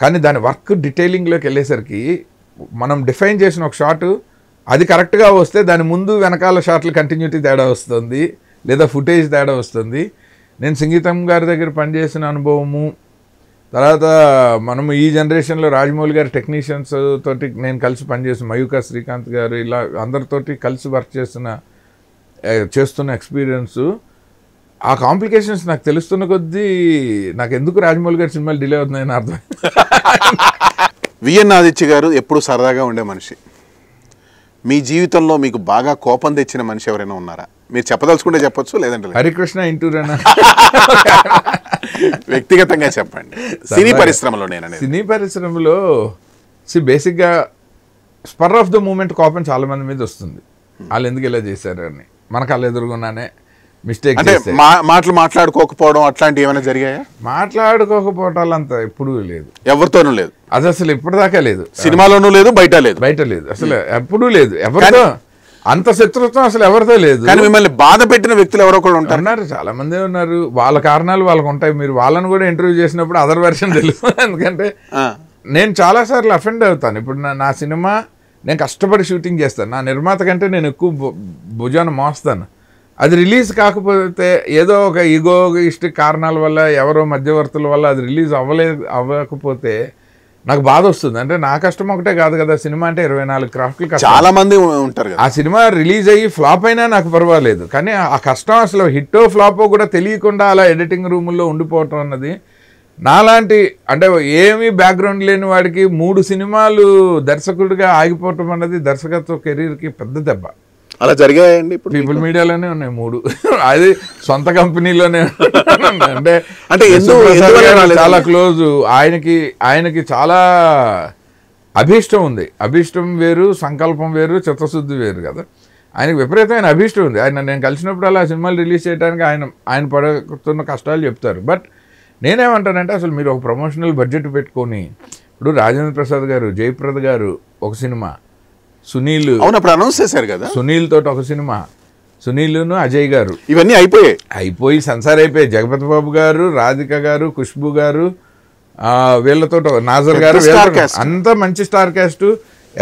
S2: కానీ దాని వర్క్ డీటెయిలింగ్లోకి వెళ్ళేసరికి మనం డిఫైన్ చేసిన ఒక షాట్ అది కరెక్ట్గా వస్తే దాని ముందు వెనకాల షాట్లు కంటిన్యూటీ తేడా వస్తుంది, లేదా ఫుటేజ్ తేడా వస్తుంది. నేను సంగీతం గారి దగ్గర పనిచేసిన అనుభవము, తర్వాత మనము ఈ జనరేషన్లో రాజమౌళి గారి టెక్నీషియన్స్ తోటి నేను కలిసి పనిచేసిన మయూకా శ్రీకాంత్ గారు, ఇలా అందరితోటి కలిసి వర్క్ చేస్తున్న ఎక్స్పీరియన్సు, ఆ కాంప్లికేషన్స్ నాకు తెలుస్తున్న కొద్దీ నాకు ఎందుకు రాజమౌళి గారి సినిమాలు డిలే అవుతున్నాయని అర్థం.
S1: విఎన్ ఆదిత్య గారు ఎప్పుడు సరదాగా ఉండే మనిషి. మీ జీవితంలో మీకు బాగా కోపం తెచ్చిన మనిషి ఎవరైనా ఉన్నారా? మీరు చెప్పదలుచుకుంటే చెప్పొచ్చు, లేదంటే
S2: హరికృష్ణ ఇంటూరేనా?
S1: వ్యక్తిగతంగా చెప్పండి. సినీ పరిశ్రమలో
S2: సినీ పరిశ్రమలో బేసిక్గా స్పర్ ఆఫ్ ద మూమెంట్ కోపం చాలా మంది మీద వస్తుంది. వాళ్ళు ఎందుకు ఇలా చేశారు అని. మనకు వాళ్ళు ఎదురుగున్నానే మిస్టేక్
S1: మాటలు మాట్లాడుకోకపోవడం అట్లాంటివి ఏమైనా జరిగాయా?
S2: మాట్లాడుకోకపోవటాలు అంత ఎప్పుడూ లేదు,
S1: ఎవరితోనూ లేదు.
S2: అది అసలు ఇప్పటిదాకా లేదు.
S1: సినిమాలోనూ లేదు, బయట లేదు
S2: అసలు ఎప్పుడూ లేదు. ఎవరితో అంత శత్రుత్వం అసలు ఎవరితో లేదు.
S1: కానీ మిమ్మల్ని బాధ పెట్టిన వ్యక్తులు ఎవరో కూడా
S2: ఉన్నారు, చాలా మందే ఉన్నారు. వాళ్ళ కారణాలు వాళ్ళకు ఉంటాయి. మీరు వాళ్ళని కూడా ఇంటర్వ్యూ చేసినప్పుడు అదర్ వెర్షన్ తెలుసు. ఎందుకంటే నేను చాలాసార్లు అఫెండ్ అవుతాను. ఇప్పుడు నా సినిమా నేను కష్టపడి షూటింగ్ చేస్తాను, నా నిర్మాత కంటే నేను ఎక్కువ భుజాన్ని మోస్తాను. అది రిలీజ్ కాకపోతే ఏదో ఒక ఈగోయిస్టిక్ కారణాల వల్ల, ఎవరో మధ్యవర్తుల వల్ల అది రిలీజ్ అవ్వకపోతే నాకు బాధ వస్తుంది. అంటే నా కష్టం ఒకటే కాదు కదా, సినిమా అంటే 24 క్రాఫ్ట్లు
S1: చాలా మంది ఉంటారు.
S2: ఆ సినిమా రిలీజ్ అయ్యి ఫ్లాప్ అయినా నాకు పర్వాలేదు, కానీ ఆ కష్టం అసలు హిట్టో ఫ్లాపో కూడా తెలియకుండా అలా ఎడిటింగ్ రూముల్లో ఉండిపోవటం అన్నది నాలాంటి, అంటే ఏమీ బ్యాక్గ్రౌండ్ లేని వాడికి 3 సినిమాలు దర్శకుడిగా ఆగిపోవటం అన్నది దర్శకత్వ కెరీర్కి పెద్ద దెబ్బ.
S1: అలా జరిగాయండి. ఇప్పుడు
S2: పీపుల్ మీడియాలోనే ఉన్నాయి 3, అది సొంత కంపెనీలోనే. అంటే చాలా క్లోజ్, ఆయనకి చాలా అభీష్టం ఉంది. అభీష్టం వేరు, సంకల్పం వేరు, చిత్తశుద్ధి వేరు కదా. ఆయనకి విపరీతమైన అభీష్టం ఉంది. నేను కలిసినప్పుడు అలా సినిమాలు రిలీజ్ చేయడానికి ఆయన పడుతున్న కష్టాలు చెప్తారు. బట్ నేనేమంటానంటే, అసలు మీరు ఒక ప్రమోషనల్ బడ్జెట్ పెట్టుకొని, ఇప్పుడు రాజేంద్ర ప్రసాద్ గారు, జయప్రద గారు ఒక సినిమా, సునీల్
S1: అనౌన్స్ చేశారు కదా,
S2: సునీల్ తోటి ఒక సినిమా, సునీల్ను అజయ్ గారు,
S1: ఇవన్నీ
S2: అయిపోయి సెన్సార్ అయిపోయి, జగపతి బాబు గారు, రాధిక గారు, ఖుష్బు గారు, వీళ్ళతో నాజర్ గారు, అంతా మంచి స్టార్ క్యాస్ట్,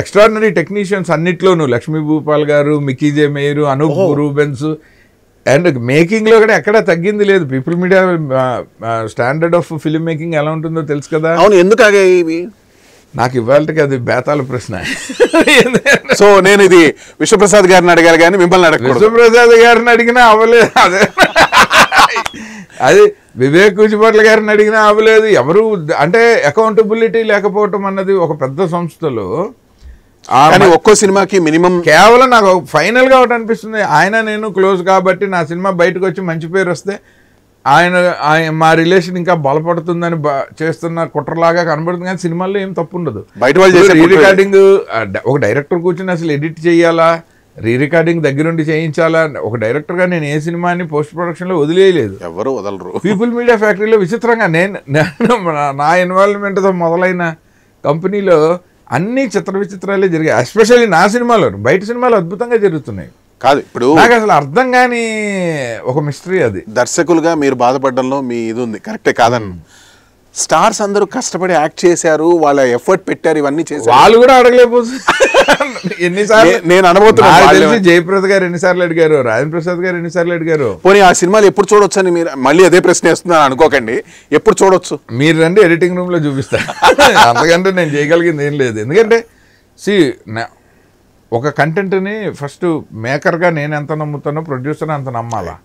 S2: ఎక్స్ట్రాడినరీ టెక్నీషియన్స్ అన్నిట్లోనూ. లక్ష్మీ భూపాల్ గారు, మికీ జే మేయర్, అనూప్ రూబెన్స్, అండ్ మేకింగ్లో కూడా ఎక్కడా తగ్గింది లేదు. People Media standard of film making ఎలా ఉంటుందో తెలుసు కదా.
S1: ఎందుకు ఆగాయి?
S2: నాకు ఇవాళకి అది బేతాల ప్రశ్న.
S1: సో నేను ఇది విశ్వప్రసాద్ గారిని అడిగారు కానీ మిమ్మల్ని అడగ.
S2: విశ్వప్రసాద్ గారిని అడిగినా అవ్వలేదు, అదే అది వివేక్ కుచిపట్ల గారిని అడిగినా అవ్వలేదు. ఎవరు అంటే అకౌంటబిలిటీ లేకపోవటం అన్నది ఒక పెద్ద సంస్థలో.
S1: ఒక్కో సినిమాకి మినిమం
S2: కేవలం నాకు ఫైనల్గా ఒకటి అనిపిస్తుంది, ఆయన నేను క్లోజ్ కాబట్టి నా సినిమా బయటకు వచ్చి మంచి పేరు వస్తే మా రిలేషన్ ఇంకా బలపడుతుందని చేస్తున్న కుట్రలాగా కనబడుతుంది. కానీ సినిమాల్లో ఏం తప్పు ఉండదు. రీ రికార్డింగ్ ఒక డైరెక్టర్ కూర్చొని అసలు ఎడిట్ చేయాలా, రీ రికార్డింగ్ దగ్గరుండి చేయించాలా, ఒక డైరెక్టర్గా నేను ఏ సినిమాని పోస్ట్ ప్రొడక్షన్లో వదిలేయలేదు,
S1: ఎవరు వదలరు.
S2: పీపుల్ మీడియా ఫ్యాక్టరీలో విచిత్రంగా నా ఇన్వాల్వ్మెంట్తో మొదలైన కంపెనీలో అన్ని విచిత్రాలే జరిగాయి. ఎస్పెషల్లీ నా సినిమాలో, బయట సినిమాలు అద్భుతంగా జరుగుతున్నాయి.
S1: కాదు, ఇప్పుడు
S2: నాకు అసలు అర్థం కాని ఒక మిస్టరీ అది.
S1: దర్శకులుగా మీరు బాధపడడంలో మీ ఇది ఉంది, కరెక్టే కాదని. స్టార్స్ అందరూ కష్టపడి యాక్ట్ చేశారు, వాళ్ళ ఎఫర్ట్ పెట్టారు, ఇవన్నీ చేశారు,
S2: వాళ్ళు కూడా అడగలేకపోతుంది. ఎన్నిసార్లు నేను
S1: అనుభూతి.
S2: జయప్రద గారు ఎన్నిసార్లు అడిగారు, రాజేంద్ర ప్రసాద్ గారు ఎన్నిసార్లు అడిగారు.
S1: పోనీ ఆ సినిమాలు ఎప్పుడు చూడొచ్చు అని మీరు మళ్ళీ అదే ప్రశ్న వేస్తున్నాను అనుకోకండి. ఎప్పుడు చూడొచ్చు?
S2: మీరు రండి, ఎడిటింగ్ రూమ్ లో చూపిస్తారు. అంతకంటే నేను చేయగలిగింది ఏం లేదు. ఎందుకంటే ఒక కంటెంట్ని ఫస్ట్ మేకర్గా నేను ఎంత నమ్ముతానో ప్రొడ్యూసర్ అంత నమ్మాలా.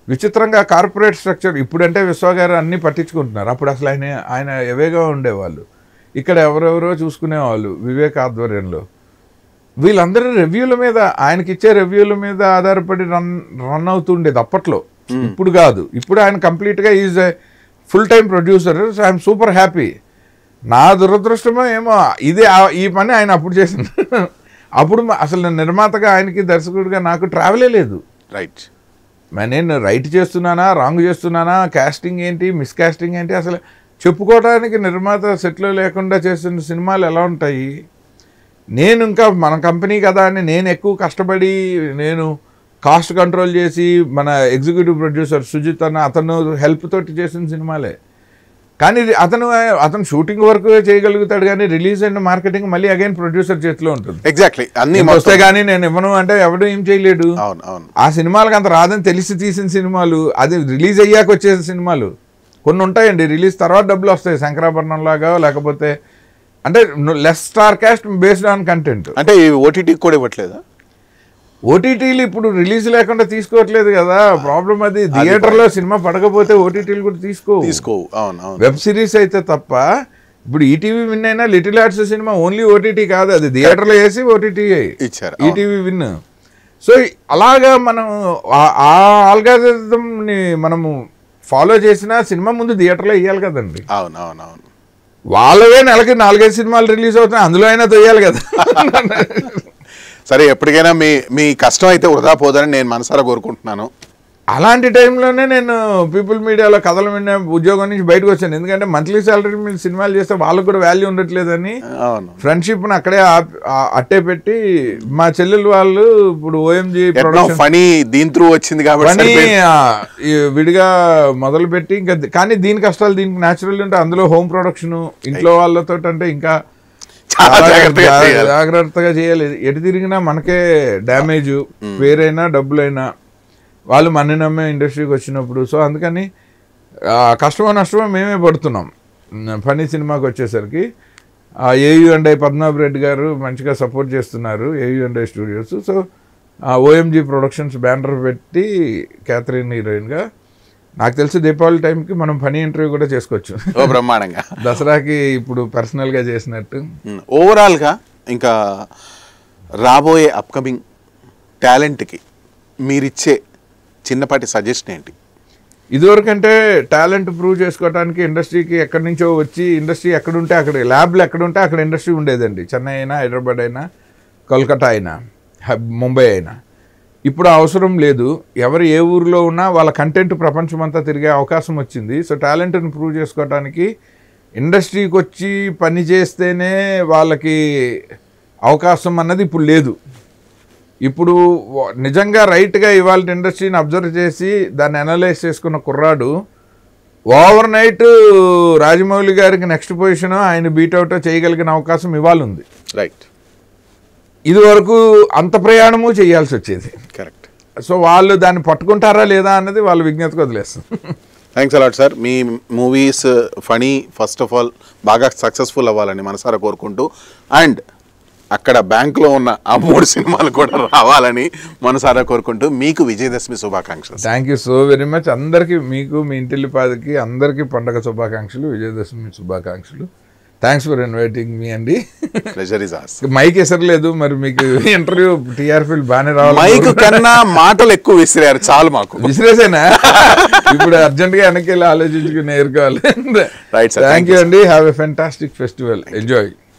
S2: విచిత్రంగా కార్పొరేట్ స్ట్రక్చర్ ఇప్పుడంటే విశ్వ గారు అన్నీ పట్టించుకుంటున్నారు. అప్పుడు అసలు ఆయన ఎవేగా ఉండేవాళ్ళు, ఇక్కడ ఎవరెవరో చూసుకునేవాళ్ళు వివేక్ ఆధ్వర్యంలో. వీళ్ళందరూ రివ్యూల మీద, ఆయనకి ఇచ్చే రివ్యూల మీద ఆధారపడి రన్ అవుతుండేది అప్పట్లో. ఇప్పుడు కాదు, ఇప్పుడు ఆయన కంప్లీట్గా is a full time producer. So I'm super happy. నా దురదృష్టమో ఏమో ఈ పని ఆయన అప్పుడు చేసింది. అప్పుడు అసలు నిర్మాతగా ఆయనకి, దర్శకుడిగా నాకు ట్రావెలే లేదు.
S1: రైట్.
S2: నేను రైట్ చేస్తున్నానా రాంగ్ చేస్తున్నానా, కాస్టింగ్ ఏంటి మిస్కాస్టింగ్ ఏంటి, అసలు చెప్పుకోవడానికి నిర్మాత సెట్లో లేకుండా చేస్తున్న సినిమాలు ఎలా ఉంటాయి. నేను ఇంకా మన కంపెనీ కదా అని నేను ఎక్కువ కష్టపడి నేను కాస్ట్ కంట్రోల్ చేసి మన ఎగ్జిక్యూటివ్ ప్రొడ్యూసర్ సుజిత్ అన్న అతను హెల్ప్ తోటి చేసిన సినిమాలే. కానీ అతను షూటింగ్ వర్క్ చేయగలుగుతాడు, కానీ రిలీజ్ అండ్ మార్కెటింగ్ మళ్ళీ అగైన్ ప్రొడ్యూసర్ చేతిలో ఉంటుంది.
S1: ఎగ్జాక్ట్లీ అన్ని
S2: వస్తే కానీ నేను ఇవ్వను అంటే ఎవడు ఏం చేయలేడు. ఆ సినిమాలకు అంత రాదని తెలిసి తీసిన సినిమాలు, అది రిలీజ్ అయ్యాక వచ్చేసిన సినిమాలు కొన్ని ఉంటాయండి. రిలీజ్ తర్వాత డబ్బులు వస్తాయి, శంకరాభరణం లాగా, లేకపోతే అంటే less star cast based on content.
S1: అంటే ఓటీటీకి కూడా ఇవ్వట్లేదా?
S2: ఓటీటీలు ఇప్పుడు రిలీజ్ లేకుండా తీసుకోవట్లేదు కదా ప్రాబ్లం. అది థియేటర్లో సినిమా పడకపోతే ఓటీటీలు కూడా తీసుకోవు. వెబ్ సిరీస్ అయితే తప్ప. ఇప్పుడు ఈటీవీ విన్ అయినా little hearts cinema only OTT కాదు, అది థియేటర్లో వేసి ఓటీటీ
S1: ఇచ్చారు,
S2: ఈటీవీ విన్. సో అలాగా మనం ఆ ఆల్గారిథంని మనము ఫాలో చేసిన సినిమా ముందు థియేటర్లో వేయాలి కదండి.
S1: అవునవునవును.
S2: వాళ్ళవే నెలకి 4-5 సినిమాలు రిలీజ్ అవుతున్నాయి, అందులో అయినా తొయ్యాలి కదా.
S1: సరే, ఎప్పటికైనా మీ కష్టం అయితే వృధా పోదని నేను మనసారా కోరుకుంటున్నాను.
S2: అలాంటి టైంలోనే నేను పీపుల్ మీడియాలో కథలు విన్న ఉద్యోగం నుంచి బయటకు వచ్చాను. ఎందుకంటే మంత్లీ సాలరీ మీద సినిమాలు చేస్తే వాళ్ళకు కూడా వాల్యూ ఉండట్లేదని ఫ్రెండ్షిప్ని అక్కడే అట్టే పెట్టి మా చెల్లెలు వాళ్ళు ఇప్పుడు ఓఎంజీ
S1: ఫనీ దీని త్రూ వచ్చింది కాబట్టి
S2: విడిగా మొదలు పెట్టి ఇంకా, కానీ దీని కష్టాలు దీనికి న్యాచురల్ ఉంటే అందులో హోమ్ ప్రొడక్షన్ ఇంట్లో వాళ్ళతో అంటే ఇంకా జాగ్రత్తగా చేయాలి. ఎటు తిరిగినా మనకే డ్యామేజ్, వేరైనా డబ్బులైనా వాళ్ళు మన నమ్మే ఇండస్ట్రీకి వచ్చినప్పుడు. సో అందుకని కష్టమో నష్టమో మేమే పడుతున్నాం. ఫనీ సినిమాకి వచ్చేసరికి AU&I పద్మనాభ రెడ్డి గారు మంచిగా సపోర్ట్ చేస్తున్నారు, AU&I studios. So OMG productions banner పెట్టి క్యాథరిన్ హీరోయిన్గా, నాకు తెలిసి దీపావళి టైంకి మనం ఫనీ ఇంటర్వ్యూ కూడా చేసుకోవచ్చు
S1: బ్రహ్మాండంగా.
S2: దసరాకి ఇప్పుడు పర్సనల్గా చేసినట్టు.
S1: ఓవరాల్గా ఇంకా రాబోయే అప్కమింగ్ టాలెంట్కి మీరిచ్చే చిన్నపాటి సజెషన్ ఏంటి?
S2: ఇదివరకంటే టాలెంట్ ప్రూవ్ చేసుకోవడానికి ఇండస్ట్రీకి ఎక్కడి నుంచో వచ్చి ఇండస్ట్రీ ఎక్కడుంటే అక్కడ, ల్యాబ్లు ఎక్కడుంటే అక్కడ ఇండస్ట్రీ ఉండేదండి. చెన్నై అయినా, హైదరాబాద్ అయినా, కోల్కతా అయినా, ముంబై అయినా. ఇప్పుడు అవసరం లేదు. ఎవరు ఏ ఊరిలో ఉన్నా వాళ్ళ కంటెంట్ ప్రపంచమంతా తిరిగే అవకాశం వచ్చింది. సో టాలెంట్ని ప్రూవ్ చేసుకోవడానికి ఇండస్ట్రీకి వచ్చి పని చేస్తేనే వాళ్ళకి అవకాశం అన్నది ఇప్పుడు లేదు. ఇప్పుడు నిజంగా రైట్గా ఇవాళ ఇండస్ట్రీని అబ్జర్వ్ చేసి దాన్ని అనలైజ్ చేసుకున్న కుర్రాడు ఓవర్ నైట్ రాజమౌళి గారికి నెక్స్ట్ పొజిషన్ ఆయన బీట్అవుట్ చేయగలిగిన అవకాశం ఇవాళ ఉంది.
S1: రైట్.
S2: ఇది వరకు అంత ప్రయాణము చేయాల్సి వచ్చేది.
S1: కరెక్ట్.
S2: సో వాళ్ళు దాన్ని పట్టుకుంటారా లేదా అన్నది వాళ్ళ విజ్ఞతకు వదిలేస్తాం.
S1: Thanks a lot sir. మీ movies funny first of all బాగా సక్సెస్ఫుల్ అవ్వాలని మనసారా కోరుకుంటూ, అండ్ అక్కడ బ్యాంకులో ఉన్న ఆ 3 సినిమాలు కూడా రావాలని మనసారా కోరుకుంటూ మీకు విజయదశమి శుభాకాంక్షలు.
S2: Thank you so very much. అందరికీ, మీకు, మీ ఇంటిల్లిపాదికి అందరికీ పండగ శుభాకాంక్షలు, విజయదశమి శుభాకాంక్షలు. థ్యాంక్స్ ఫర్ ఇన్వైటింగ్ మీ అండి.
S1: Pleasure is ours.
S2: మైక్ ఎసరలేదు మరి మీకు ఇంటర్వ్యూ టీఆర్పీలు బాగానే రావాలి.
S1: మైక్ కన్నా మాటలు ఎక్కువ విసిరారు చాలు మాకు.
S2: విసిరేసేనా? ఇప్పుడు అర్జెంట్గా వెనక్కి వెళ్ళి ఆలోచించుకుని నేర్చుకోవాలి.
S1: Right sir.
S2: థ్యాంక్ యూ అండి. Have a fantastic festival. Enjoy.